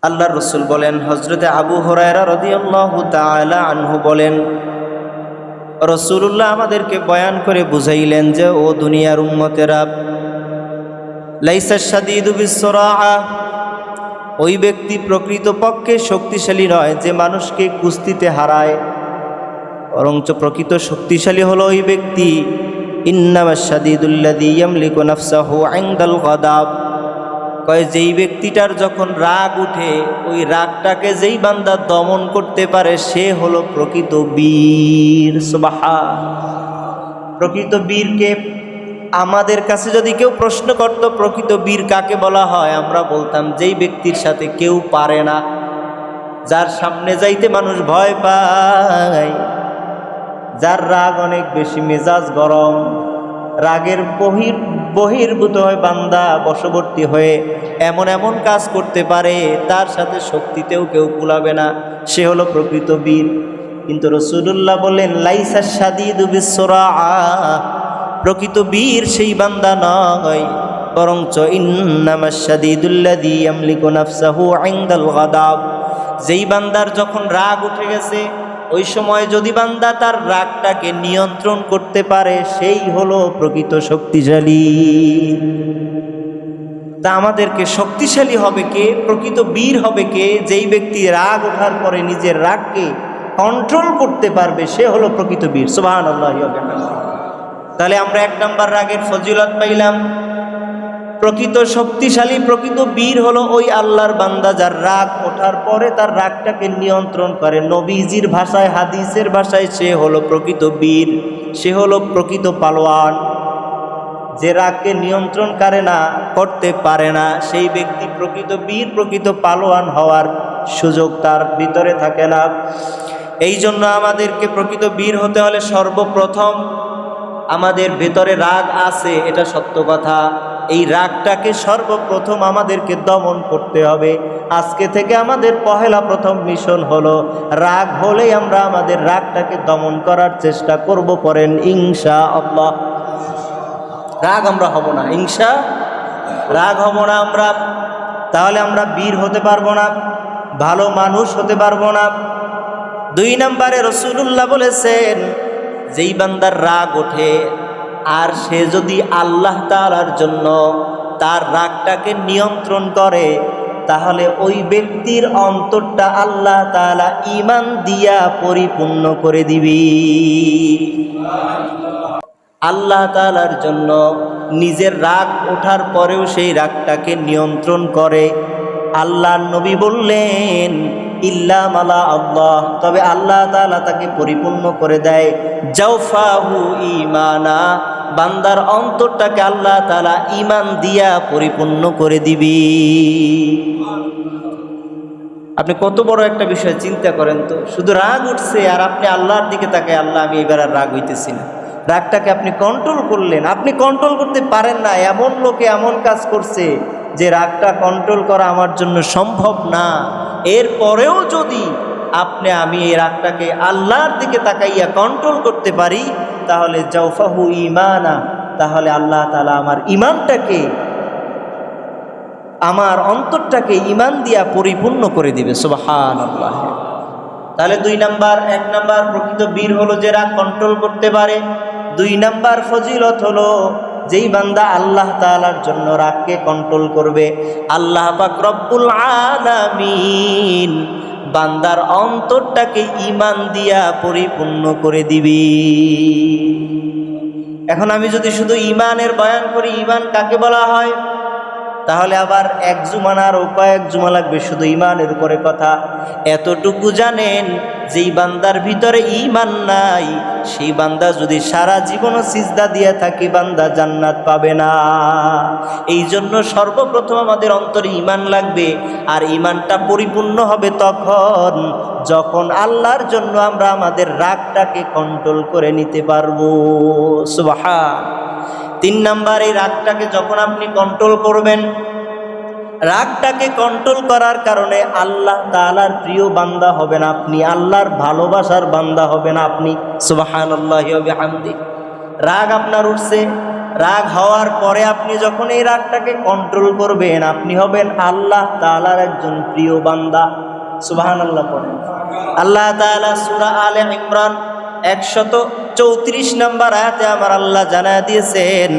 আল্লাহর রাসূল বলেন, হযরতে আবু হুরায়রা রাদিয়াল্লাহু তাআলা আনহু বলেন, রাসূলুল্লাহ আমাদেরকে বয়ান করে বুঝাইলেন যে, ও দুনিয়ার উম্মতেরা, লাইসা শাদীদু বিসসুরাআ, ওই ব্যক্তি প্রকৃতপক্ষে শক্তিশালী নয় যে মানুষকে কুস্তিতে হারায়, বরঞ্চ প্রকৃত শক্তিশালী হলো ওই ব্যক্তি, ইন্নামাশ শাদীদুল্লাযী ইয়ামলিকু নাফসাহু ইনদাল গাদাব, কয় যেই ব্যক্তিটার যখন রাগ উঠে ওই রাগটাকে যেই বান্দা দমন করতে পারে সে হলো প্রকৃত বীর। সুবহান। প্রকৃত বীরকে আমাদের কাছে যদি কেউ প্রশ্ন করত প্রকৃত বীর কাকে বলা হয়, আমরা বলতাম যেই ব্যক্তির সাথে কেউ পারে না, যার সামনে যাইতে মানুষ ভয় পায়, যার রাগ অনেক বেশি, মেজাজ গরম, রাগের বহির্ভূত হয় বান্দা বশবর্তী হয়ে এমন এমন কাজ করতে পারে তার সাথে শক্তিতেও কেউ কুলাবে না, সে হলো প্রকৃত বীর। কিন্তু রাসূলুল্লাহ বলেন, লাইসা শাদীদু বিসসুরাআ, প্রকৃত বীর সেই বান্দা নয়, বরঞ্চ ইন্নামাশ শাদীদুল্লাযী ইয়ামলিকু নাফসাহু ইনদাল গাদাব, যেই বান্দার যখন রাগ উঠে গেছে ওই সময় যদি বান্দা তার রাগটাকে নিয়ন্ত্রণ করতে পারে সেই হলো প্রকৃত শক্তিশালী। তা আমাদেরকে শক্তিশালী হবে কে, প্রকৃত বীর হবে কে? যেই ব্যক্তি রাগ ওঠার পরে নিজের রাগকে কন্ট্রোল করতে পারবে সে হলো প্রকৃত বীর। সুবহানাল্লাহ। তাহলে আমরা 1 নম্বর রাগের ফজিলত পাইলাম। প্রকৃত শক্তিশালী, প্রকৃত বীর হলো ওই আল্লাহর বান্দা যার রাগ ওঠার পরে তার রাগটাকে নিয়ন্ত্রণ করে। নবীজির ভাষায়, হাদিসের ভাষায় সে হলো প্রকৃত বীর, সে হলো প্রকৃত পালোয়ান। যে রাগকে নিয়ন্ত্রণ করতে পারে না সেই ব্যক্তি প্রকৃত বীর, প্রকৃত পালোয়ান হওয়ার সুযোগ তার ভিতরে থাকে না। এই জন্য আমাদেরকে প্রকৃত বীর হতে হলে সর্বপ্রথম আমাদের ভেতরে রাগ আছে, এটা সত্য কথা। এই রাগটাকে সর্বপ্রথম আমাদেরকে দমন করতে হবে। আজকে থেকে আমাদের প্রথম মিশন হলো, রাগ হলেই আমরা আমাদের রাগটাকে দমন করার চেষ্টা করব। পড়েন ইনশাআল্লাহ। রাগ আমরা হব না, রাগ হব না আমরা, তাহলে আমরা বীর হতে পারবো না, ভালো মানুষ হতে পারবো না। 2 নম্বরে রাসূলুল্লাহ বলেছেন, যেই বান্দার রাগ ওঠে আর সে যদি আল্লাহ তাআলার জন্য তার রাগটাকে নিয়ন্ত্রণ করে, তাহলে ওই ব্যক্তির অন্তরটা আল্লাহ তাআলা ঈমান দিয়া পরিপূর্ণ করে দিবে। আল্লাহ তাআলার জন্য নিজের রাগ ওঠার পরেও সেই রাগটাকে নিয়ন্ত্রণ করে। আল্লাহর নবী বললেন, ইল্লা মালা আল্লাহ, তবে আল্লাহ তাআলা তাকে পরিপূর্ণ করে দেয় জাওফাহু ঈমানা, বান্দার অন্তরটাকে আল্লাহ তাআলা ঈমান দিয়া পরিপূর্ণ করে দিবি। আপনি কত বড় একটা বিষয় চিন্তা করেন তো, শুধু রাগ উঠছে আর আপনি আল্লাহর দিকে তাকায়, আল্লাহ আমি এবার আর রাগ হইতেছি না। রাগটাকে আপনি কন্ট্রোল করলেন, আপনি কন্ট্রোল করতে পারেন না। এমন লোকে এমন কাজ করছে যে রাগটা কন্ট্রোল করা আমার জন্য সম্ভব না। এরপরেও যদি আমি এই রাগটাকে আল্লাহর দিকে তাকাইয়া কন্ট্রোল করতে পারি, তাহলে জাওফাহু ঈমানা, তাহলে আল্লাহ তাআলা আমার ঈমানটাকে, আমার অন্তরটাকে ঈমান দিয়া পরিপূর্ণ করে দিবে। সুবহানাল্লাহ। তাহলে 2 নাম্বার, 1 নাম্বার প্রকৃত বীর হলো যে রাগ কন্ট্রোল করতে পারে। 2 নাম্বার ফজিলত হলো যেই বান্দা আল্লাহ তাআলার জন্য রাগকে কন্ট্রোল করবে, আল্লাহ পাক রব্বুল আলামিন বান্দার অন্তরটাকে ঈমান দিয়া পরিপূর্ণ করে দিবে। এখন আমি যদি শুধু ঈমানের বয়ান করি, ঈমান কাকে বলা হয়, তাহলে আবার 1 জুমানার ও কয়েক জুমা লাগবে শুধু ঈমানের উপরে কথা। এতটুকু জানেন, যেই বান্দার ভিতরে ঈমান নাই সেই বান্দা যদি সারা জীবনও সিজদা দিয়ে থাকে, বান্দা জান্নাত পাবে না। এই জন্য সর্বপ্রথম আমাদের অন্তরে ঈমান লাগবে, আর ঈমানটা পরিপূর্ণ হবে তখন যখন আল্লাহর জন্য আমরা আমাদের রাগটাকে কন্ট্রোল করে নিতে পারবো। সুবহান। 3 নাম্বার, এই রাগটাকে যখন আপনি কন্ট্রোল করবেন, রাগটাকে কন্ট্রোল করার কারণে আল্লাহ তাআলার প্রিয় বান্দা হবেন আপনি, আল্লাহর ভালোবাসার বান্দা হবেন আপনি। সুবহানাল্লাহি ওয়া বিহামদি। রাগ আপনার উঠছে, রাগ হওয়ার পরে আপনি যখন এই রাগটাকে কন্ট্রোল করবেন, আপনি হবেন আল্লাহ তাআলার একজন প্রিয় বান্দা। সুবহানাল্লাহ পড়েন। আল্লাহ তাআলা সূরা আলে ইমরান 134 নম্বর আয়াতে আমার আল্লাহ জানায় দিয়েছেন,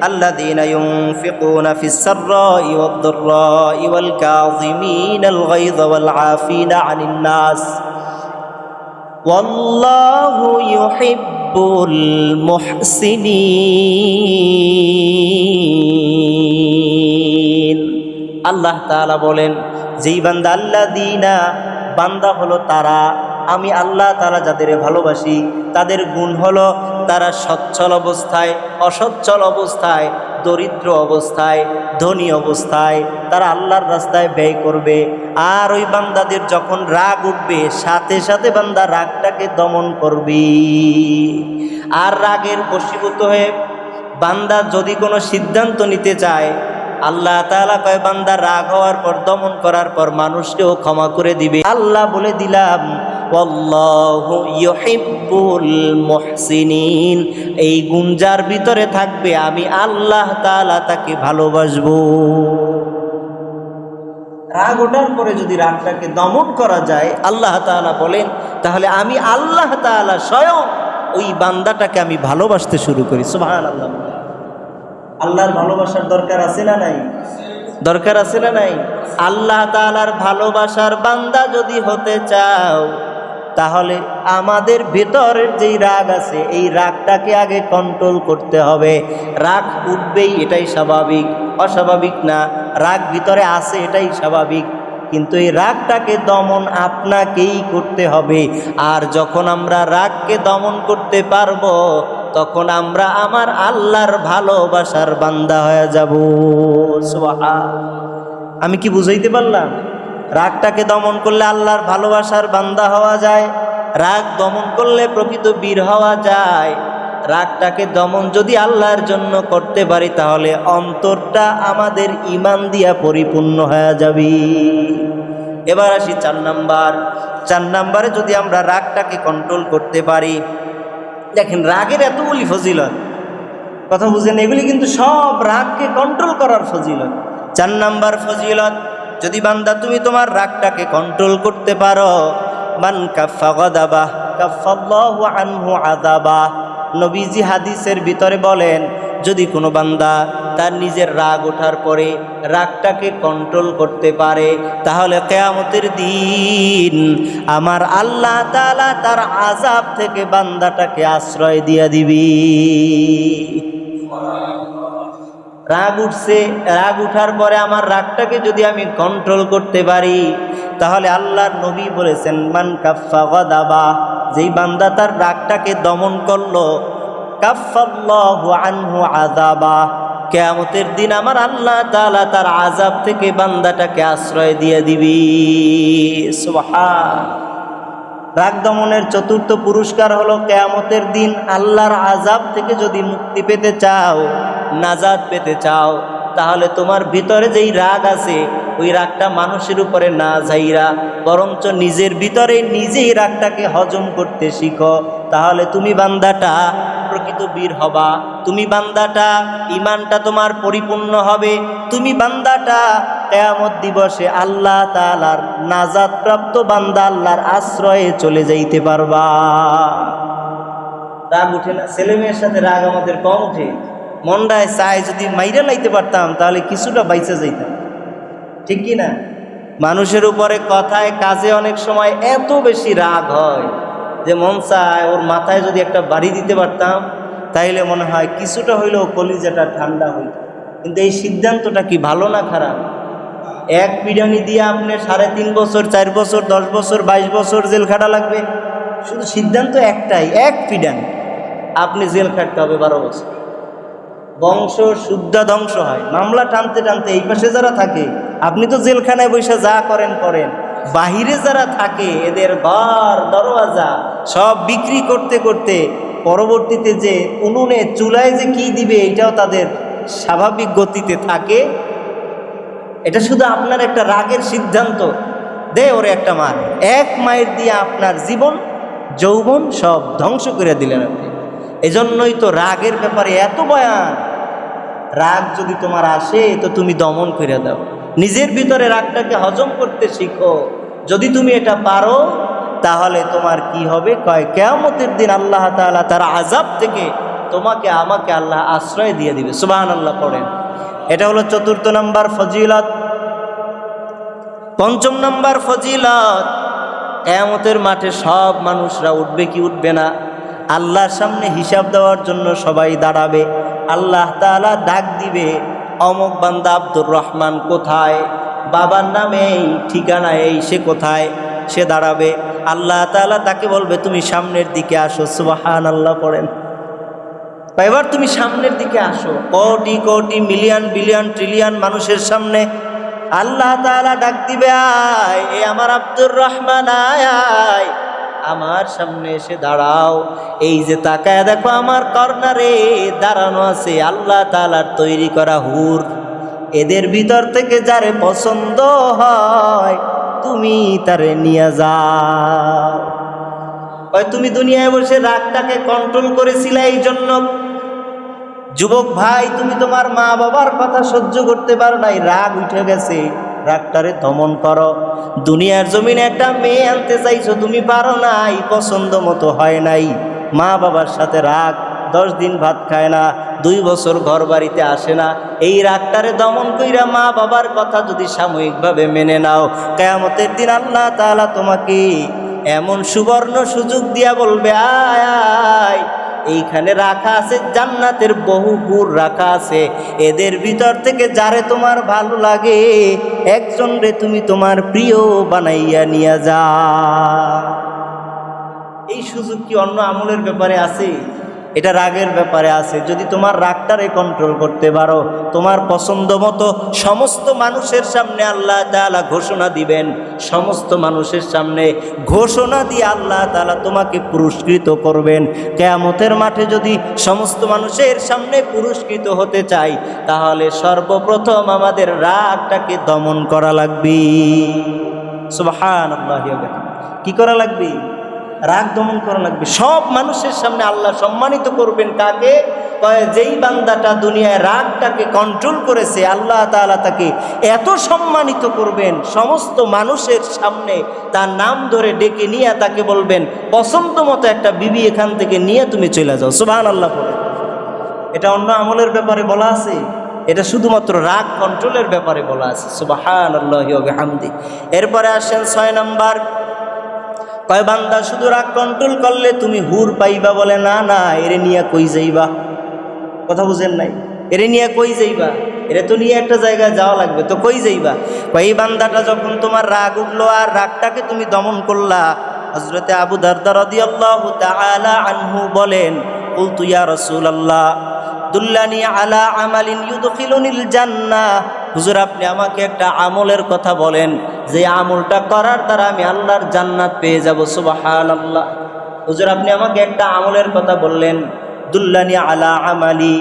আল্লাযীনা ইউনফিকুনা ফিস সাররাই ওয়াদ দাররাই ওয়াল কাযিমিনাল গায়যা ওয়াল আফিনা আনিন নাস ওয়াল্লাহু ইউহিব্বুল মুহসিনিন। আল্লাহ তাআলা বলেন, যেই বান্দা, আল্লাযীনা বান্দা হলো তারা, আমি আল্লাহ তাআলা যাদের ভালোবাসি তাদের গুণ হলো তারা সচ্ছল অবস্থায়, অসচ্ছল অবস্থায়, দরিদ্র অবস্থায়, ধনী অবস্থায় তারা আল্লাহর রাস্তায় ব্যয় করবে। আর ওই বান্দাদের যখন রাগ উঠবে সাথে সাথে বান্দা রাগটাকে দমন করবে। আর রাগের বশীভূত হয়ে বান্দা যদি কোনো সিদ্ধান্ত নিতে চায়, আল্লাহ তাআলা কয় বান্দা রাগ হওয়ার পর, দমন করার পর মানুষকেও ক্ষমা করে দিবে। আল্লাহ বলে দিলাম, আল্লাহু ইউহিব্বুল মুহসিনিন, এই গুণ যার ভিতরে থাকবে আমি আল্লাহ তাআলা তাকে ভালোবাসবো। রাগ ওঠার পরে যদি রাগটাকে দমন করা যায়, আল্লাহ তাআলা বলেন, তাহলে আমি আল্লাহ তাআলা স্বয়ং ওই বান্দাটাকে আমি ভালোবাসতে শুরু করি। সুবহানাল্লাহ। আল্লাহর ভালোবাসার দরকার আছে না নাই? দরকার আছে না নাই? আল্লাহ তাআলার ভালোবাসার বান্দা যদি হতে চাও, তাহলে আমাদের ভেতরের যেই রাগ আছে এই রাগটাকে আগে কন্ট্রোল করতে হবে। রাগ উঠবেই, এটাই স্বাভাবিক, অস্বাভাবিক না। রাগ ভিতরে আছে, এটাই স্বাভাবিক, কিন্তু এই রাগটাকে দমন আপনাকেই করতে হবে। আর যখন আমরা রাগকে দমন করতে পারবো, তখন আমরা আমার আল্লাহর ভালোবাসার বান্দা হয়ে যাব। সুবহানাল্লাহ। আমি কি বুঝাইতে পারলাম? রাগটাকে দমন করলে আল্লাহর ভালোবাসার বান্দা হওয়া যায়, রাগ দমন করলে প্রকৃত বীর হওয়া যায়। রাগটাকে দমন যদি আল্লাহর জন্য করতে পারি, তাহলে অন্তরটা আমাদের ঈমান দিয়া পরিপূর্ণ হয়ে যাবে। এবার আসি 4 নাম্বার। 4 নাম্বারে যদি আমরা রাগটাকে কন্ট্রোল করতে পারি, দেখেন রাগের এতগুলি ফজিলত, কথা বুঝেন, এগুলি কিন্তু সব রাগকে কন্ট্রোল করার ফজিলত। 4 নাম্বার ফজিলত, যদি বান্দা তুমি তোমার রাগটাকে কন্ট্রোল করতে পারো, মান কাফা গাদাবা কাফাল্লাহু আনহু আযাবা। নবীজি হাদিসের ভিতরে বলেন, যদি কোনো বান্দা তার নিজের রাগ ওঠার পরে রাগটাকে কন্ট্রোল করতে পারে, তাহলে কিয়ামতের দিন আমার আল্লাহ তাআলা তার আযাব থেকে বান্দাটাকে আশ্রয় দিয়ে দিবি। রাগ উঠছে, রাগ উঠার পরে আমার রাগটাকে যদি আমি কন্ট্রোল করতে পারি, তাহলে আল্লাহর নবী বলেছেন, মান কাফা গাদাবা, যেই বান্দা তার রাগটাকে দমন করলো, কাফাল্লাহু আনহু আযাবা, কিয়ামতের দিন আমার আল্লাহ তাআলা তার আযাব থেকে বান্দাটাকে আশ্রয় দিয়ে দিবি। সুবহান। রাগ দমনের 4র্থ পুরস্কার হলো, কিয়ামতের দিন আল্লাহর আযাব থেকে যদি মুক্তি পেতে চাও, নাজাত পেতে চাও, তাহলে তোমার ভিতরে যেই রাগ আছে ওই রাগটা মানুষের উপরে না যাইরা বরঞ্চ নিজের ভিতরে নিজেই রাগটাকে হজম করতে শিখো। তাহলে তুমি বান্দাটা প্রকৃত বীর হবা, তুমি বান্দাটা ঈমানটা তোমার পরিপূর্ণ হবে, তুমি বান্দাটা কিয়ামত দিবসে আল্লাহ তাআলার নাজাত প্রাপ্ত বান্দা, আল্লাহর আশ্রয়ে চলে যাইতে পারবা। রাগ উঠে না? ছেলে মেয়ের সাথে রাগ আমাদের কম উঠে, মনটায় চায় যদি মাইরা লাইতে পারতাম তাহলে কিছুটা বাইচা যাইতাম, ঠিক কি না? মানুষের উপরে কথায় কাজে অনেক সময় এত বেশি রাগ হয় যে মন চায় ওর মাথায় যদি একটা বাড়ি দিতে পারতাম, তাইলে মনে হয় কিছুটা হইলেও কলিজাটা ঠান্ডা হইত। কিন্তু এই সিদ্ধান্তটা কি ভালো না খারাপ? এক পিডানি দিয়ে আপনি 3.5 বছর, 4 বছর, 10 বছর, 22 বছর জেল খাটা লাগবে। শুধু সিদ্ধান্ত একটাই, এক পিডানি আপনি জেল খাটতে হবে 12 বছর। বংশ শুদ্ধা ধ্বংস হয় মামলা টানতে টানতে। এই পাশে যারা থাকে, আপনি তো জেলখানায় বসে যা করেন করেন, বাহিরে যারা থাকে এদের ঘর দরওয়াজা সব বিক্রি করতে করতে পরবর্তীতে যে উনুনে চুলায় যে কি দিবে এটাও তাদের স্বাভাবিক গতিতে থাকে। এটা শুধু আপনার একটা রাগের সিদ্ধান্ত, দে ওরে একটা মার, এক মায়ের দিয়ে আপনার জীবন যৌবন সব ধ্বংস করে দিলেন আপনি। এজন্যই তো রাগের ব্যাপারে এত বয়ান, রাগ যদি তোমার আসে তো তুমি দমন করে দাও, নিজের ভিতরে রাগটাকে হজম করতে শিখো। যদি তুমি এটা পারো তাহলে তোমার কি হবে, কয় কিয়ামতের দিন আল্লাহ তাআলা তার আযাব থেকে তোমাকে আমাকে আল্লাহ আশ্রয় দিয়ে দিবে। সুবহানাল্লাহ পড়েন। এটা হলো ৪র্থ নাম্বার ফজিলত। ৫ম নাম্বার ফজিলত, কিয়ামতের মাঠে সব মানুষরা উঠবে কি উঠবে না, আল্লাহর সামনে হিসাব দেওয়ার জন্য সবাই দাঁড়াবে। আল্লাহ তাআলা ডাক দিবে, অমুক বান্দা আব্দুর রহমান কোথায়, বাবার নামে এই, ঠিকানা এই, সে কোথায়, সে দাঁড়াবে। আল্লাহ তাআলা তাকে বলবে তুমি সামনের দিকে আসো। সুবহানাল্লাহ পড়েন। এবার তুমি সামনের দিকে আসো, crore crore million billion trillion মানুষের সামনে আল্লাহ তাআলা ডাক দিবে, আয় এ আমার আব্দুর রহমান, আয় আয় আমার সামনে এসে দাঁড়াও। এই যে তাকায় দেখো আমার কর্নারে দাঁড়ানো আছে আল্লাহ তাআলার তৈরি করা হুর, এদের ভিতর থেকে যারে পছন্দ হয় তুমি তারে নিয়ে যাও। তুমি দুনিয়ায় বসে রাগটাকে কন্ট্রোল করেছিলে, এই জন্য যুবক ভাই তুমি তোমার মা বাবার কথা সহ্য করতে পারো নাই, রাগ উঠে গেছে, রাগটারে দমন করো। দুনিয়ার জমিনে একটা মেয়ে আনতে চাইছো, তুমি পারো নাই, পছন্দ মতো হয় নাই, মা বাবার সাথে রাগ, 10 দিন ভাত খায় না, 2 বছর ঘর বাড়িতে আসে না, এই রাগটারে দমন কইরা মা বাবার কথা যদি সাময়িকভাবে মেনে নাও, কিয়ামতের দিন আল্লাহ তাআলা তোমাকে এমন সুবর্ণ সুযোগ দিয়া বলবে, আয় আয় এইখানে রাখা আছে জান্নাতের বহু হুর রাখা আছে, এদের ভিতর থেকে যারে তোমার ভালো লাগে একজন রে তুমি তোমার প্রিয় বানাইয়া নিয়ে যা। এই সুযোগ কি অন্য আমলের ব্যাপারে আছে? এটা রাগের ব্যাপারে আছে। যদি তোমার রাগটারে কন্ট্রোল করতে পারো, তোমার পছন্দ মতো সমস্ত মানুষের সামনে আল্লাহ তাআলা ঘোষণা দিবেন, সমস্ত মানুষের সামনে ঘোষণা দিয়ে আল্লাহ তাআলা তোমাকে পুরস্কৃত করবেন। কিয়ামতের মাঠে যদি সমস্ত মানুষের সামনে পুরস্কৃত হতে চাই তাহলে সর্বপ্রথম আমাদের রাগটাকে দমন করা লাগবে। সুবহানাল্লাহ। কি করা লাগবে? রাগ দমন করা লাগবে। সব মানুষের সামনে আল্লাহ সম্মানিত করবেন কাকে? যেই বান্দাটা দুনিয়ায় রাগটাকে কন্ট্রোল করেছে আল্লাহ তাআলা তাকে এত সম্মানিত করবেন, সমস্ত মানুষের সামনে তার নাম ধরে ডেকে নিয়ে তাকে বলবেন পছন্দ মতো একটা বিবি এখান থেকে নিয়ে তুমি চলে যাও। সুবহানাল্লাহ বলে। এটা অন্য আমলের ব্যাপারে বলা আছে, এটা শুধুমাত্র রাগ কন্ট্রোলের ব্যাপারে বলা আছে। সুবহানাল্লাহি ওয়া বিহামদি। এরপরে আসেন 6 নাম্বার, কয় বান্দা শুধু রাগ কন্ট্রোল করলে তুমি হুর পাইবা, বলে না না, এরে নিয়ে কই যাইবা? কথা বুঝেন নাই? এরে নিয়ে কই যাইবা? এরে তো নিয়ে একটা জায়গায় যাওয়া লাগবে, তো কই যাইবা? এই বান্দাটা যখন তোমার রাগ উঠলো আর রাগটাকে তুমি দমন করলা, হযরতে আবু দারদা রাদিয়াল্লাহু তাআলা আনহু বলেন, কুলতু ইয়া রাসূলুল্লাহ দুল্লানি আলা আমালিন ইউদখিলুনিল জান্নাহ, হুজুর আপনি আমাকে একটা আমলের কথা বলেন যে আমলটা করার দ্বারা আমি আল্লাহর জান্নাত পেয়ে যাব। সুবহানাল্লাহ। হুজুর আপনি আমাকে একটা আমলের কথা বললেন, দুল্লানি আলা আমালি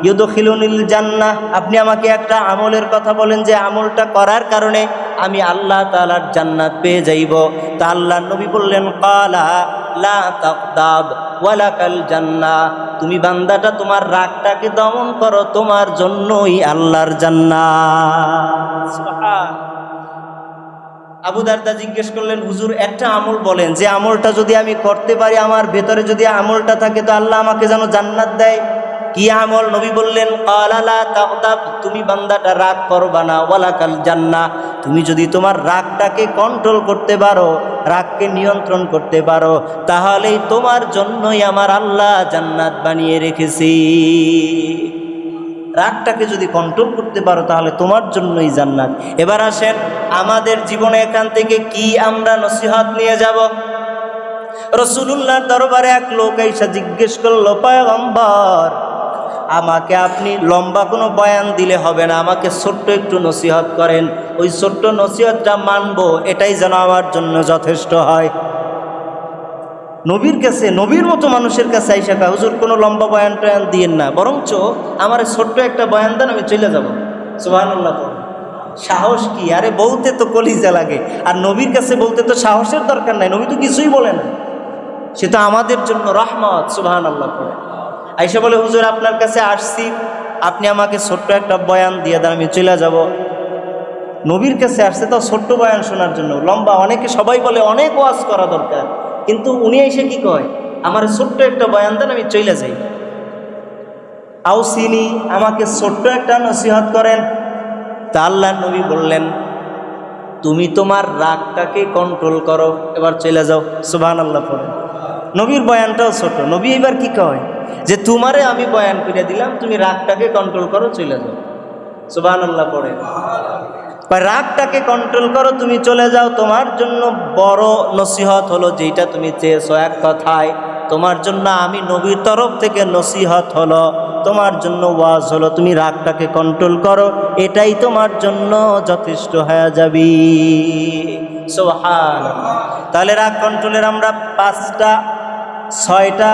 ইউদখিলুনিল জান্নাহ, আপনি আমাকে একটা আমলের কথা বলেন যে আমলটা করার কারণে আমি আল্লাহ তাআলার জান্নাত পেয়ে যাইব। তা আল্লাহর নবী বললেন, ক্বালা লা তাকদাব ওয়ালাকাল জান্নাহ, তুমি বান্দাটা তোমার রাগটাকে দমন করো, তোমার জন্যই আল্লাহর জান্নাত। সুবহান। আবু দারদা জিজ্ঞেস করলেন, হুজুর একটা আমল বলেন যে আমলটা যদি আমি করতে পারি, আমার ভেতরে যদি আমলটা থাকে তো আল্লাহ আমাকে যেন জান্নাত দেয়। কি আমল? নবী বললেন, ক্বালা লা তাগদাব, তুমি বান্দাটা রাগ করবা না, ওয়ালাকাল জান্নাহ, তুমি যদি তোমার রাগটাকে কন্ট্রোল করতে পারো, রাগকে নিয়ন্ত্রণ করতে পারো, তাহলেই তোমার জন্যই আমার আল্লাহ জান্নাত বানিয়ে রেখেছি। রাগটাকে যদি কন্ট্রোল করতে পারো তাহলে তোমার জন্যই জান্নাত। এবার আসেন আমাদের জীবনে এখান থেকে কি আমরা নসিহত নিয়ে যাব? রাসূলুল্লাহর দরবারে এক লোক এসে জিজ্ঞেস করলো, পয়গম্বর আমাকে আপনি লম্বা কোনো বয়ান দিলে হবে না, আমাকে ছোট্ট একটু নসিহত করেন, ওই ছোট্ট নসিহতটা মানবো, এটাই যেন আমার জন্য যথেষ্ট হয়। নবীর কাছে, নবীর মতো মানুষের কাছে আইসা কয়, হুজুর কোনো লম্বা বয়ান টয়ান দিয়েন না, বরঞ্চ আমার ছোট্ট একটা বয়ান দেন, আমি চলে যাব। সুবহানাল্লাহ। সাহস কি? আরে বলতে তো কলিজা লাগে, আর নবীর কাছে বলতে তো সাহসের দরকার নাই, নবী তো কিছুই বলে না, সে তো আমাদের জন্য রহমত। সুবহানাল্লাহ। আইসা বলে, হুজুর আপনার কাছে আসছি, আপনি আমাকে ছোট্ট একটা বয়ান দিয়ে দেন, আমি চলে যাব। নবীর কাছে আসছে তো ছোট্ট বয়ান শোনার জন্য, লম্বা অনেকে সবাই বলে অনেক ওয়াজ করা দরকার, কিন্তু উনি এসে কি কয়, আমার ছোট্ট একটা বয়ান দেন, আমি চলে যাই। আউসিনি, আমাকে ছোট্ট একটা নসিহত করেন। তা আল্লাহর নবী বললেন, তুমি তোমার রাগটাকে কন্ট্রোল করো, এবার চলে যাও। সুবহানাল্লাহ পড়ে। নবীর বয়ানটাও ছোট। নবী এবার কি কয়, যে তোমারে আমি বয়ান করে দিলাম, তুমি রাগটাকে কন্ট্রোল করো, চলে যাও। সুবহানাল্লাহ পড়ে। রাগটাকে কন্ট্রোল করো, তুমি চলে যাও। তোমার জন্য বড় নসিহত হলো যেটা তুমি চেয়েছো, এক কথায় তোমার জন্য আমি নবীর তরফ থেকে নসিহত হলো, তোমার জন্য ওয়াজ হলো, তুমি রাগটাকে কন্ট্রোল করো, এটাই তোমার জন্য যথেষ্ট হয়ে যাবে। সুবহানাল্লাহ। তাহলে রাগ কন্ট্রোলের আমরা 5টা 6টা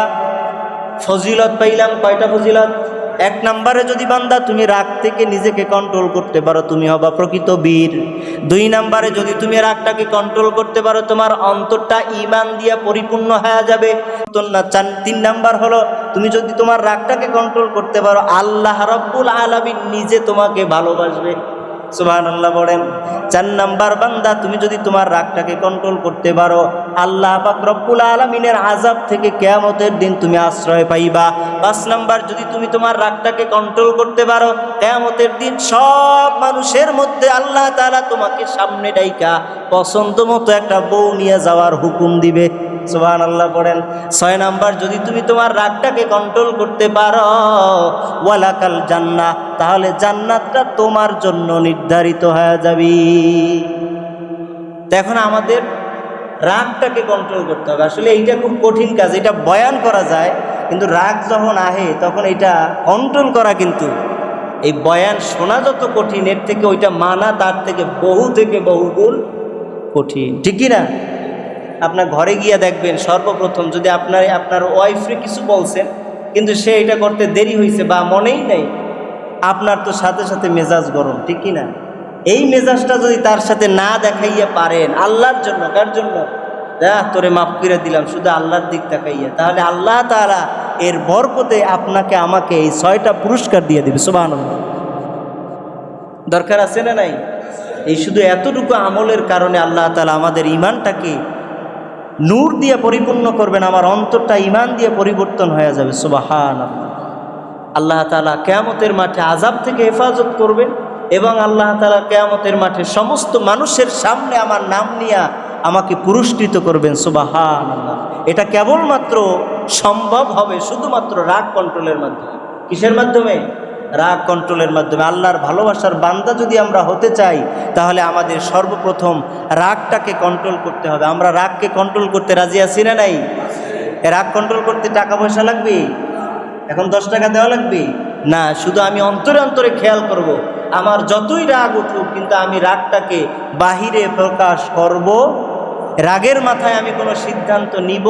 ফজিলত পাইলাম। কয়টা ফজিলত? 1 নম্বরে যদি বান্দা তুমি রাগ থেকে নিজেকে কন্ট্রোল করতে পারো, তুমি হবা প্রকৃত বীর। 2 নম্বরে যদি তুমি রাগটাকে কন্ট্রোল করতে পারো, তোমার অন্তরটা ঈমান দিয়ে পরিপূর্ণ হয়ে যাবে। 3 নাম্বার হলো, তুমি যদি তোমার রাগটাকে কন্ট্রোল করতে পারো, আল্লাহ রাব্বুল আলামিন নিজে তোমাকে ভালোবাসবে। সুবহানাল্লাহ বলেন। 4 নাম্বার, বান্দা তুমি যদি তোমার রাগটাকে কন্ট্রোল করতে পারো, আল্লাহ পাক রব্বুল আলামিনের আযাব থেকে কিয়ামতের দিন তুমি আশ্রয় পাইবা। 5 নাম্বার, যদি তুমি তোমার রাগটাকে কন্ট্রোল করতে পারো, কিয়ামতের দিন সব মানুষের মধ্যে আল্লাহ তাআলা তোমাকে সামনে ডাইকা পছন্দ মতো একটা বউ নিয়ে যাওয়ার হুকুম দিবে। সুবহানাল্লাহ পড়েন। 6 নাম্বার, যদি তুমি তোমার রাগটাকে কন্ট্রোল করতে পারো, ওয়ালাকাল জান্নাহ, তাহলে জান্নাতটা তোমার জন্য নির্ধারিত হয়ে যাবে। এখন আমাদের রাগটাকে কন্ট্রোল করতে হবে। আসলে এইটা খুব কঠিন কাজ, এটা বয়ান করা যায়, কিন্তু রাগ যখন আহে তখন এটা কন্ট্রোল করা, কিন্তু এই বয়ান শোনা যত কঠিন, এর থেকে ওইটা মানা তার থেকে বহু গুণ কঠিন, ঠিক কি না? আপনার ঘরে গিয়ে দেখবেন, সর্বপ্রথম যদি আপনার ওয়াইফরে কিছু বলছেন, কিন্তু সে এটা করতে দেরি হয়েছে বা মনেই নেই, আপনার তো সাথে সাথে মেজাজ গরম, ঠিক কি না? এই মেজাজটা যদি তার সাথে না দেখাইয়া পারেন, আল্লাহর জন্য, কার জন্য, তোরে মাফ করে দিলাম, শুধু আল্লাহর দিক দেখাইয়া, তাহলে আল্লাহ তাআলা এর বরকতে আপনাকে আমাকে এই 6টা পুরস্কার দিয়ে দিবে। সুবহানাল্লাহ। দরকার আছে না নাই? এই শুধু এতটুকু আমলের কারণে আল্লাহ তাআলা আমাদের ঈমানটাকে নূর দিয়ে পরিপূর্ণ করবেন, আমার অন্তরটা ঈমান দিয়ে পরিবর্তন হয়ে যাবে। সুবহানাল্লাহ। আল্লাহ তাআলা কিয়ামতের মাঠে আযাব থেকে হেফাজত করবেন, এবং আল্লাহ তাআলা কিয়ামতের মাঠে সমস্ত মানুষের সামনে আমার নাম নিয়ে আমাকে পুরস্কৃত করবেন। সুবহানাল্লাহ। এটা কেবলমাত্র সম্ভব হবে শুধুমাত্র রাগ কন্ট্রোলের মাধ্যমে। কিসের মাধ্যমে? রাগ কন্ট্রোলের মাধ্যমে। আল্লাহর ভালোবাসার বান্দা যদি আমরা হতে চাই, তাহলে আমাদের সর্বপ্রথম রাগটাকে কন্ট্রোল করতে হবে। আমরা রাগকে কন্ট্রোল করতে রাজি আছি না নাই? রাগ কন্ট্রোল করতে টাকা পয়সা লাগবে? এখন 10 টাকা দেওয়া লাগবে না, শুধু আমি অন্তরে অন্তরে খেয়াল করব, আমার যতই রাগ উঠুক, কিন্তু আমি রাগটাকে বাহিরে প্রকাশ করব। রাগের মাথায় আমি কোনো সিদ্ধান্ত নিব,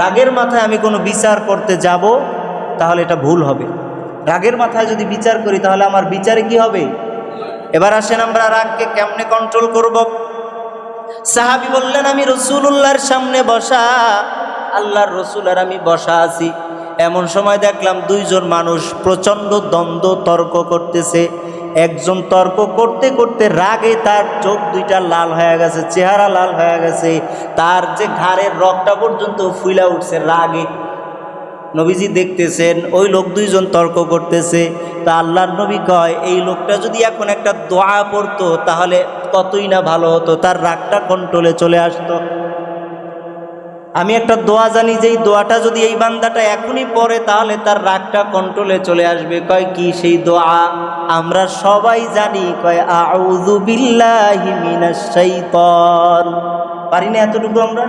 রাগের মাথায় আমি কোনো বিচার করতে যাব, তাহলে এটা ভুল হবে। রাগের মাথায় যদি বিচার করি, তাহলে আমার বিচারে কি হবে? এবার আসেন আমরা রাগকে কেমনে কন্ট্রোল করব। সাহাবী বললেন, আমি রাসূলুল্লাহর সামনে বসা, আল্লাহর রাসূল আর আমি বসা আছি, এমন সময় দেখলাম 2 জন মানুষ প্রচণ্ড দ্বন্দ্ব তর্ক করতেছে। একজন তর্ক করতে করতে রাগে তার চোখ 2টা লাল হয়ে গেছে, চেহারা লাল হয়ে গেছে, তার যে ঘাড়ের রগটা পর্যন্ত ফুইলা উঠছে রাগে। নবীজি দেখতেছেন ওই লোক 2 জন তর্ক করতেছে। তা আল্লাহর নবী কয়, এই লোকটা যদি এখন একটা দোয়া পড়তো, তাহলে কতই না ভালো হতো, তার রাগটা কন্ট্রোলে চলে আসতো। আমি একটা দোয়া জানি, যেই দোয়াটা যদি এই বান্দাটা এখনই পড়ে, তাহলে তার রাগটা কন্ট্রোলে চলে আসবে। কয় কি সেই দোয়া? আমরা সবাই জানি, কয় আউযু বিল্লাহি মিনাশ শাইতান। পারি না এতটুকু আমরা?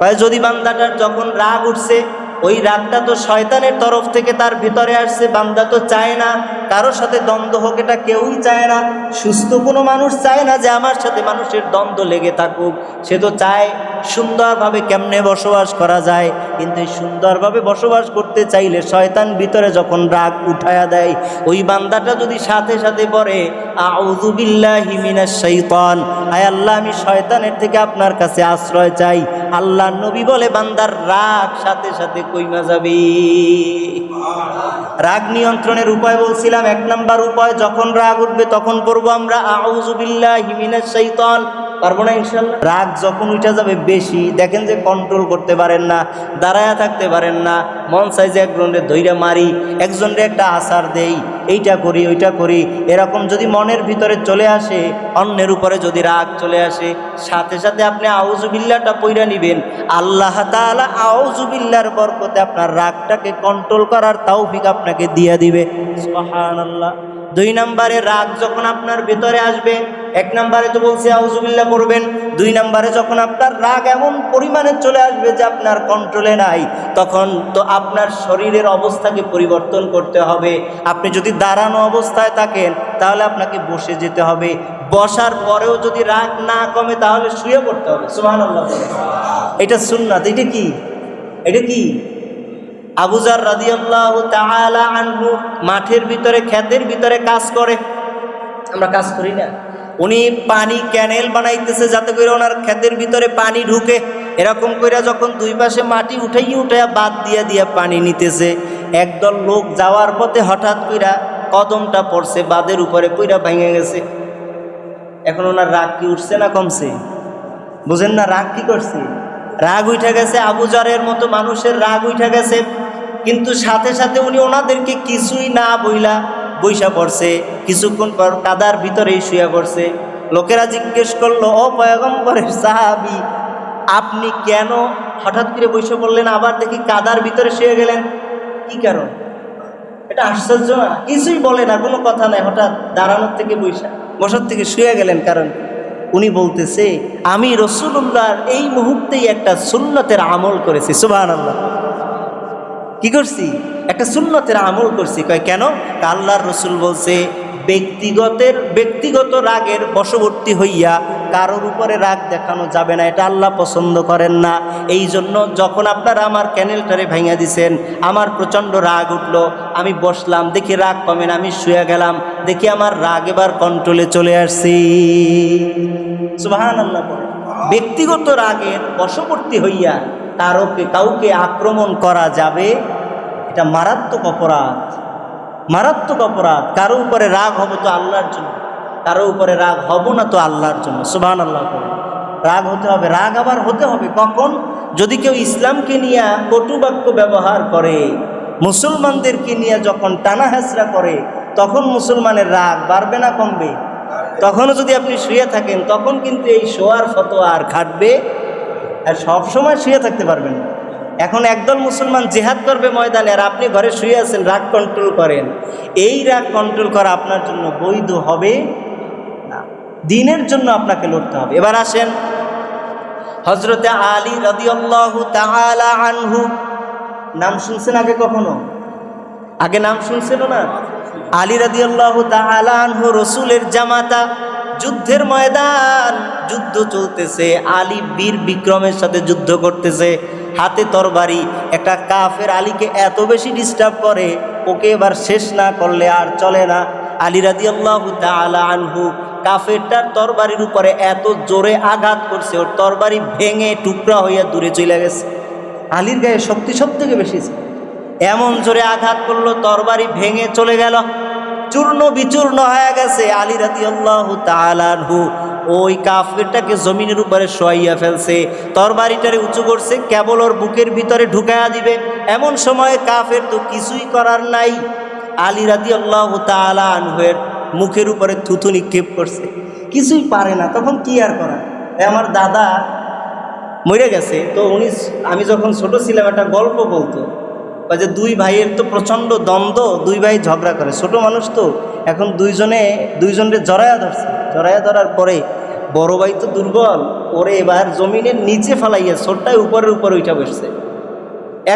কয় যদি বান্দাটার যখন রাগ উঠছে, ওই রাগটা তো শয়তানের তরফ থেকে তার ভিতরে আসছে, বান্দা তো চায় না কারোর সাথে দ্বন্দ্ব হোক, এটা কেউই চায় না। সুস্থ কোনো মানুষ চায় না যে আমার সাথে মানুষের দ্বন্দ্ব লেগে থাকুক, সে তো চায় সুন্দরভাবে কেমনে বসবাস করা যায়। কিন্তু এই সুন্দরভাবে বসবাস করতে চাইলে শয়তান ভিতরে যখন রাগ উঠায়া দেয়, ওই বান্দাটা যদি সাথে সাথে পড়ে আউযু বিল্লাহি মিনাশ শাইতান, আয় আল্লাহ আমি শয়তানের থেকে আপনার কাছে আশ্রয় চাই, আল্লাহর নবী বলে বান্দার রাগ সাথে সাথে কইমা যাবে। রাগ নিয়ন্ত্রণের উপায় বলছিলাম, 1 নাম্বার উপায়, যখন রাগ উঠবে তখন পড়বো আমরা আউযু বিল্লাহি মিনাশ শাইতান। পারবো না ইনশাআল্লাহ? রাগ যখন উঠে যাবে বেশি, দেখেন যে কন্ট্রোল করতে পারেন না, দাঁড়ায়া থাকতে পারেন না, মন চাই যে একজনের ধৈর্য মারি, একজনের একটা আসার দেই, এইটা করি ওইটা করি, এরকম যদি মনের ভিতরে চলে আসে, অন্যের উপরে যদি রাগ চলে আসে, সাথে সাথে আপনি আউযু বিল্লাহটা পইরা নিবেন। আল্লাহ তাআলা আউযু বিল্লাহর বরকতে আপনার রাগটাকে কন্ট্রোল করার তৌফিক আপনাকে দিয়ে দিবে। সুবহানাল্লাহ। 2 নম্বরে রাগ যখন আপনার ভিতরে আসবে, 1 নম্বরে তো বলছি আউযু বিল্লাহ পড়বেন, 2 নম্বরে যখন আপনার রাগ এমন পরিমাণে চলে আসবে যে আপনার কন্ট্রোলে নাই, তখন তো আপনার শরীরের অবস্থাকে পরিবর্তন করতে হবে। আপনি যদি দাঁড়ানো অবস্থায় থাকেন তাহলে আপনাকে বসে যেতে হবে, বসার পরেও যদি রাগ না কমে তাহলে শুয়ে পড়তে হবে। সুবহানাল্লাহ। এটা সুন্নাত। এটা কি? এটা কি? আবু যার রাদিয়াল্লাহু তাআলা আনহু মাঠের ভিতরে, ক্ষেতের ভিতরে কাজ করে, আমরা কাজ করি না? উনি পানি ক্যানেল বানাইতেছে যাতে করে ওনার ক্ষেতের ভিতরে পানি ঢুকে, এরকম করে যখন 2 পাশে মাটি উঠাইয়া বাদ দিয়া পানি নিতেছে, একদল লোক যাওয়ার পথে হঠাৎ কইরা কদমটা পড়ছে, বাদের উপরে পইরা ভেঙে গেছে। এখন ওনার রাগ কি উঠছে না কমছে? বুঝেন না? রাগ কি করছে? রাগ উঠে গেছে। আবু যারের মতো মানুষের রাগ উঠে গেছে, কিন্তু সাথে সাথে উনি ওনাদেরকে কিছুই না বইলা বইসা পড়ছে। কিছুক্ষণ পর কাদার ভিতরেই শুয়ে পড়ছে। লোকেরা জিজ্ঞেস করলো, ও পয়গম্বরের সাহাবী, আপনি কেন হঠাৎ করে বইসা পড়লেন, আবার দেখি কাদার ভিতরে শুয়ে গেলেন, কি কারণ? এটা আশ্চর্য না? কিছুই বলে না, কোনো কথা নাই, হঠাৎ দাঁড়ানোর থেকে বসার থেকে শুয়ে গেলেন, কারণ উনি বলতেছে আমি রাসূলুল্লাহর এই মুহূর্তেই একটা সুন্নতের আমল করেছি। সুবহানাল্লাহ। কি করছি? একটা সুন্নতের আমল করছি। কয় কেন? আল্লাহর রাসূল বলছে ব্যক্তিগত রাগের বশবর্তী হইয়া কারোর উপরে রাগ দেখানো যাবে না, এটা আল্লাহ পছন্দ করেন না। এই জন্য যখন আপনারা আমার ক্যানেলটারে ভাঙিয়া দিছেন, আমার প্রচণ্ড রাগ উঠলো, আমি বসলাম, দেখি রাগ কমে না, আমি শুয়ে গেলাম, দেখি আমার রাগ এবার কন্ট্রোলে চলে আসছি। সুবহানাল্লাহ। ব্যক্তিগত রাগের বশবর্তী হইয়া কাউকে আক্রমণ করা যাবে, এটা মারাত্মক অপরাধ, মারাত্মক অপরাধ। কারো উপরে রাগ হবো তো আল্লাহর জন্য, কারো উপরে রাগ হব না তো আল্লাহর জন্য। সুবহানাল্লাহ। রাগ হতে হবে। রাগ আবার হতে হবে কখন? যদি কেউ ইসলামকে নিয়ে কটু বাক্য ব্যবহার করে, মুসলমানদেরকে নিয়ে যখন টানা হেঁচড়া করে, তখন মুসলমানের রাগ বাড়বে না কমবে? তখনও যদি আপনি শুয়ে থাকেন, তখন কিন্তু এই শোয়ার ফতোয়া আর খাটবে, আর সবসময় শুয়ে থাকতে পারবেন না। এখন একদল মুসলমান জিহাদ করবে ময়দানে, আর আপনি ঘরে শুয়ে আছেন, রাগ কন্ট্রোল করেন। এই রাগ কন্ট্রোল করা আপনার জন্য বৈধ হবে না, দ্বীনের জন্য আপনাকে লড়তে হবে। এবার আসেন হযরতে আলী রাদিয়াল্লাহু তাআলা আনহু, নাম শুনছেন আগে কখনো? আগে নাম শুনছিল না? আলী রাদিয়াল্লাহু তাআলা আনহু রাসূলের জামাতা। যুদ্ধের ময়দান, যুদ্ধ চলতেছে, আলী বীর বিক্রমের সাথে যুদ্ধ করতেছে, হাতে তরবারি। একটা কাফের আলীকে এত বেশি ডিস্টার্ব করে, ওকে এবার শেষ না করলে আর চলে না। আলী রাদিয়াল্লাহু তাআলা আনহু কাফেরটার তরবারির উপরে এত জোরে আঘাত করছে, ওর তরবারি ভেঙে টুকরা হইয়া দূরে চলে গেছে। আলীর গায়ে শক্তি সব থেকে বেশি, এমন জোরে আঘাত করলো, তরবারি ভেঙে চলে গেল, চূর্ণ বিচূর্ণ হয়ে গেছে। আলী রাদিয়াল্লাহু তাআলা আনহু ওই কাফেরটাকে জমিনের উপরে শোয়াইয়া ফেলছে, তরবারিটারে উঁচু করছে, কেবল ওর বুকের ভিতরে ঢুকাইয়া দিবে। এমন সময় কাফের তো কিছুই করার নাই, আলী রাদিয়াল্লাহু তাআলা আনহুর মুখের উপরে থুথু নিক্ষেপ করছে, কিছুই পারে না। তখন কি আর করা? আমার দাদা মরে গেছে, তো আমি যখন ছোট ছিলাম একটা গল্প বলতো, যে 2 ভাইয়ের তো প্রচণ্ড দ্বন্দ্ব, 2 ভাই ঝগড়া করে, ছোট মানুষ তো, এখন দুইজনের জড়ায়া ধরছে। জড়ায়া ধরার পরে বড় ভাই তো দুর্বল, ওরে এবার জমিনের নিচে ফালাইয়া ছোটটাই উপরের উপর উঠা বসছে।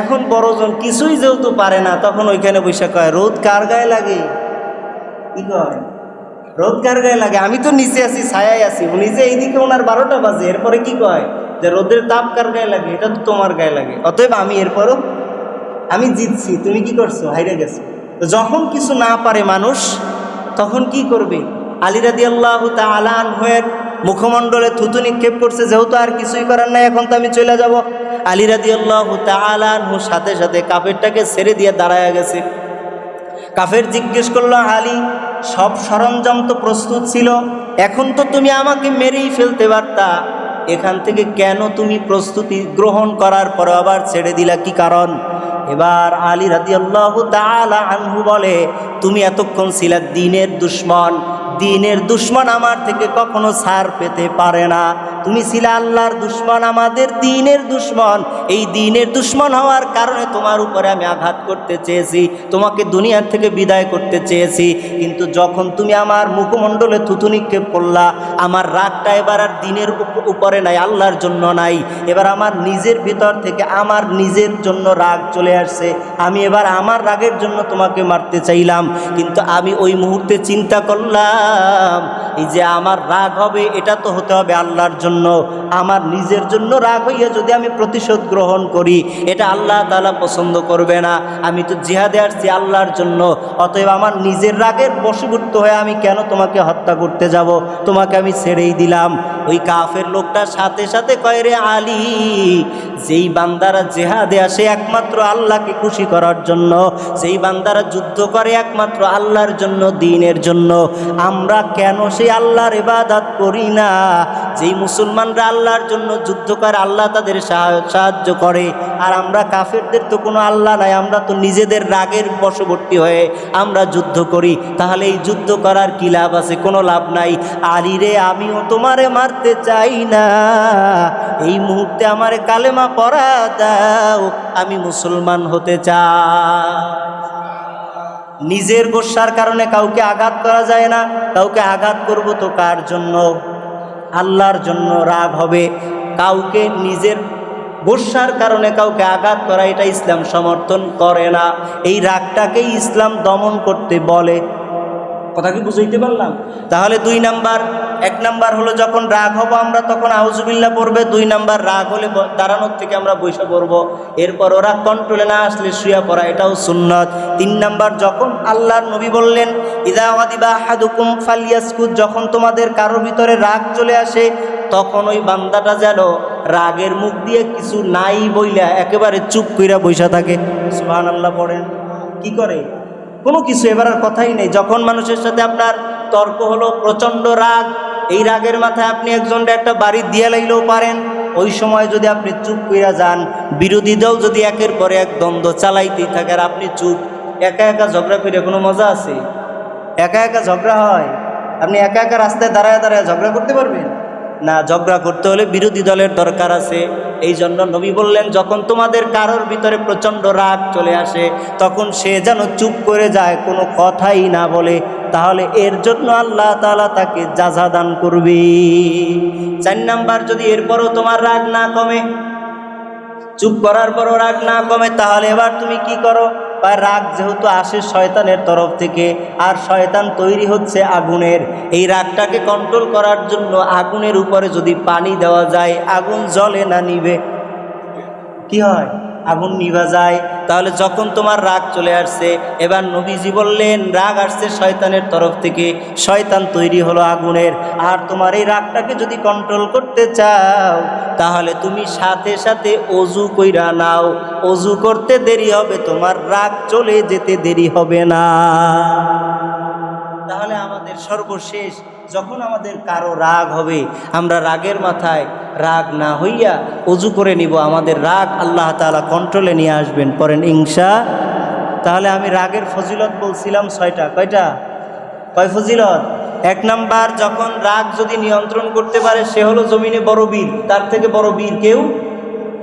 এখন বড়জন কিছুই যেহেতু পারে না, তখন ওইখানে বসে কয়, রোদ কার গায়ে লাগে? কি কয়? রোদ কার গায়ে লাগে? আমি তো নিচে আছি, ছায়ায় আছি। উনি যে এইদিকে ওনার 12টা বাজে, এরপরে কি কয়? যে রোদের তাপ কার গায়ে লাগে, এটা তো তোমার গায়ে লাগে, অতএব আমি এরপরও আমি জিতছি, তুমি কি করছো, হাইরে গেছো। তো যখন কিছু না পারে মানুষ তখন কি করবে? আলী রাদিয়াল্লাহু তাআলা আনহুর মুখমণ্ডলে থুতু নিক্ষেপ করছে, যেহেতু আর কিছুই করার নাই, এখন তো আমি চলে যাব। আলী রাদিয়াল্লাহু তাআলা আনহু সাথে সাথে কাফেরটাকে ছেড়ে দিয়ে দাঁড়ায়া গেছে। কাফের জিজ্ঞেস করলো, আলী সব সরঞ্জাম তো প্রস্তুত ছিল, এখন তো তুমি আমাকে মেরেই ফেলতে পারতা, এখান থেকে কেন তুমি প্রস্তুতি গ্রহণ করার পর আবার ছেড়ে দিলা, কি কারণ? এবার আলী রাদিয়াল্লাহু তাআলা আনহু বলে, তুমি এতক্ষণ ছিলা দ্বীনের দুশমন, দ্বীনের দুশমন আমার থেকে কখনো ছাড় পেতে পারে না। তুমি ছিলে আল্লাহর দুশমন, আমাদের দ্বীনের দুশমন। এই দ্বীনের দুশমন হওয়ার কারণে তোমার উপরে আমি আঘাত করতে চেয়েছি, তোমাকে দুনিয়ার থেকে বিদায় করতে চেয়েছি, কিন্তু যখন তুমি আমার মুখমণ্ডলে থুতু নিক্ষেপ করলা, আমার রাগটা এবার আর দ্বীনের উপরে নাই, আল্লাহর জন্য নাই, এবার আমার নিজের ভিতর থেকে আমার নিজের জন্য রাগ চলে আসছে। আমি এবার আমার রাগের জন্য তোমাকে মারতে চাইলাম, কিন্তু আমি ওই মুহূর্তে চিন্তা করলাম এই যে আমার রাগ হবে, এটা তো হতে হবে আল্লাহর জন্য। আমার নিজের জন্য রাগ হইয়া যদি আমি প্রতিশোধ গ্রহণ করি, এটা আল্লাহ তাআলা পছন্দ করবে না। আমি তো জিহাদে আসছি আল্লাহর জন্য, অতএব আমার নিজের রাগের বশীভূত হয়ে আমি কেন তোমাকে হত্যা করতে যাব, তোমাকে আমি ছেড়েই দিলাম। ওই কাফের লোকটা সাথে সাথে কয়, রে আলী, যেই বান্দারা জিহাদে আসে একমাত্র আল্লাহকে খুশি করার জন্য, যেই বান্দারা যুদ্ধ করে একমাত্র আল্লাহর জন্য, দ্বীনের জন্য, আমরা কেন সেই আল্লাহর ইবাদত করি না? যেই মুসলমানরা আল্লাহর জন্য যুদ্ধ করে আল্লাহ তাদের সাহায্য করে, আর আমরা কাফেরদের তো কোনো আল্লাহ নাই, আমরা তো নিজেদের রাগের বশবর্তী হয়ে আমরা যুদ্ধ করি। তাহলে এই যুদ্ধ করার কি লাভ আছে? কোনো লাভ নাই। আলী রে, আমিও তোমারে মারতে চাই না, এই মুহূর্তে আমারে কালেমা পড়া দাও, আমি মুসলমান হতে চাই। নিজের গোস্বার কারণে কাউকে আঘাত করা যায় না, কাউকে আঘাত করব তো কার জন্য? আল্লাহর জন্য রাগ হবে। কাউকে নিজের গোস্বার কারণে কাউকে আঘাত করা, এটা ইসলাম সমর্থন করে না। এই রাগটাকেই ইসলাম দমন করতে বলে। কথা কি বুঝাইতে পারলাম? তাহলে দুই নাম্বার, এক নাম্বার হলো যখন রাগ হব আমরা তখন আউযুবিল্লাহ পড়বে, দুই নাম্বার রাগ হলে দাঁড়ানোর থেকে আমরা বসে পড়বো, এরপর ওরা কন্ট্রোলে না আসলে শুয়ে পড়া, এটাও সুন্নত। তিন নাম্বার, যখন আল্লাহর নবী বললেন ইযা গাদিবা আহাদুকুম ফালইয়াসকুত, যখন তোমাদের কারোর ভিতরে রাগ চলে আসে তখন ওই বান্দাটা যেন রাগের মুখ দিয়ে কিছু নাই বইলা একেবারে চুপ কইরা বসে থাকে। সুবহানাল্লাহ পড়েন। কি করে? কোনো কিছু এবার আর কথাই নেই। যখন মানুষের সাথে আপনার তর্ক হলো, প্রচণ্ড রাগ, এই রাগের মাথায় আপনি একজনটা একটা বাড়ি দিয়ে লাইলেও পারেন, ওই সময় যদি আপনি চুপ কইরা যান, বিরোধী দল যদি একের পরে এক দ্বন্দ্ব চালাইতেই থাকে আর আপনি চুপ, একা একা ঝগড়া করে কোনো মজা আছে? একা একা ঝগড়া হয়? আপনি একা একা রাস্তায় দাঁড়ায় দাঁড়ায় ঝগড়া করতে পারবেন না? ঝগড়া করতে হলে বিরোধী দলের দরকার আছে। এই জন্য নবী বললেন, যখন তোমাদের কারোর ভিতরে প্রচণ্ড রাগ চলে আসে তখন সে যেন চুপ করে যায়, কোনো কথাই না বলে, তাহলে এর জন্য আল্লাহ তাআলা তাকে জাযা দান করবে। 4 নাম্বার, যদি এরপরও তোমার রাগ না কমে, চুপ করার পরও রাগ না কমে, তাহলে এবার তুমি কি করো? বা রাগ যেহেতু আসে শয়তানের তরফ থেকে, আর শয়তান তৈরি হচ্ছে আগুনের, এই রাগটাকে কন্ট্রোল করার জন্য আগুনের উপরে যদি পানি দেওয়া যায়, আগুন জ্বলে না নিভে? কি হয়? আগুন নিভা যায়। তাহলে যখন তোমার রাগ চলে আসছে, এবার নবীজি বললেন রাগ আসছে শয়তানের তরফ থেকে, শয়তান তৈরি হলো আগুনের, আর তোমার এই রাগটাকে যদি কন্ট্রোল করতে চাও তাহলে তুমি সাথে সাথে অজু কইরা নাও, অজু করতে দেরি হবে, তোমার রাগ চলে যেতে দেরি হবে না। তাহলে আমাদের সর্বশেষ যখন আমাদের কারো রাগ হবে, আমরা রাগের মাথায় রাগ না হইয়া অজু করে নিব, আমাদের রাগ আল্লাহ তাআলা কন্ট্রোলে নিয়ে আসবেন। পড়েন ইনশা। তাহলে আমি রাগের ফজিলত বলছিলাম 6টা। কয়টা? কয় ফজিলত? 1 নাম্বার, যখন রাগ যদি নিয়ন্ত্রণ করতে পারে সে হলো জমিনে বড় বীর। তার থেকে বড় বীর কেউ?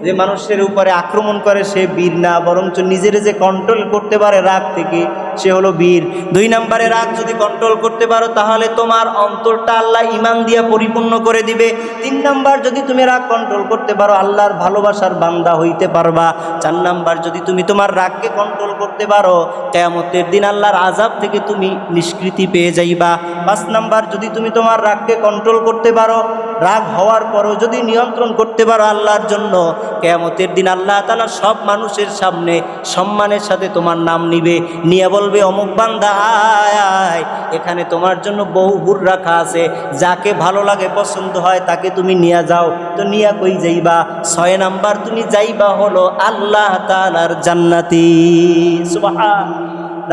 যে মানুষের উপরে আক্রমণ করে সে বীর না, বরঞ্চ নিজের যে কন্ট্রোল করতে পারে রাগ থেকে সে হলো বীর। 2 নম্বরে, রাগ যদি কন্ট্রোল করতে পারো তাহলে তোমার অন্তরটা আল্লাহ ঈমান দিয়ে পরিপূর্ণ করে দিবে। 3 নাম্বার, যদি তুমি রাগ কন্ট্রোল করতে পারো আল্লাহর ভালোবাসার বান্দা হইতে পারবা। 4 নাম্বার, যদি তুমি তোমার রাগকে কন্ট্রোল করতে পারো কিয়ামতের দিন আল্লাহর আযাব থেকে তুমি নিষ্কৃতি পেয়ে যাইবা। 5 নাম্বার, যদি তুমি তোমার রাগকে কন্ট্রোল করতে পারো রাগ হওয়ার পরও যদি নিয়ন্ত্রণ করতে পারো আল্লাহর জন্য, কিয়ামতের দিন আল্লাহ তাআলা সব মানুষের সামনে সম্মানের সাথে তোমার নাম নিবে, নিয়ে বলবে অমুক বান্দা আয় আয়, এখানে তোমার জন্য বহু হুর রাখা আছে, যাকে ভালো লাগে পছন্দ হয় তাকে তুমি নিয়ে যাও। তো নিয়া কই যাইবা? 6 নাম্বার তুমি যাইবা হলো আল্লাহ তাআলার জান্নাতি। সুবহান।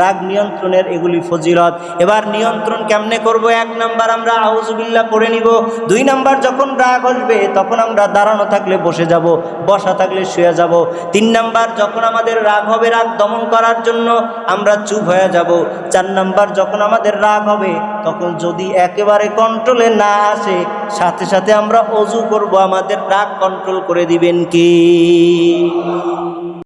রাগ নিয়ন্ত্রণের এগুলি ফজিলত। এবার নিয়ন্ত্রণ কেমনে করব? 1 নাম্বার আমরা আউযুবিল্লাহ পড়ে নিব। 2 নাম্বার যখন রাগ আসবে তখন আমরা দাঁড়ানো থাকলে বসে যাব, বসা থাকলে শুয়ে যাব। 3 নাম্বার যখন আমাদের রাগ হবে, রাগ দমন করার জন্য আমরা চুপ হয়ে যাব। 4 নাম্বার যখন আমাদের রাগ হবে তখন যদি একেবারে কন্ট্রোলে না আসে, সাথে সাথে আমরা ওযু করব, আমাদের রাগ কন্ট্রোল করে দিবেন কি?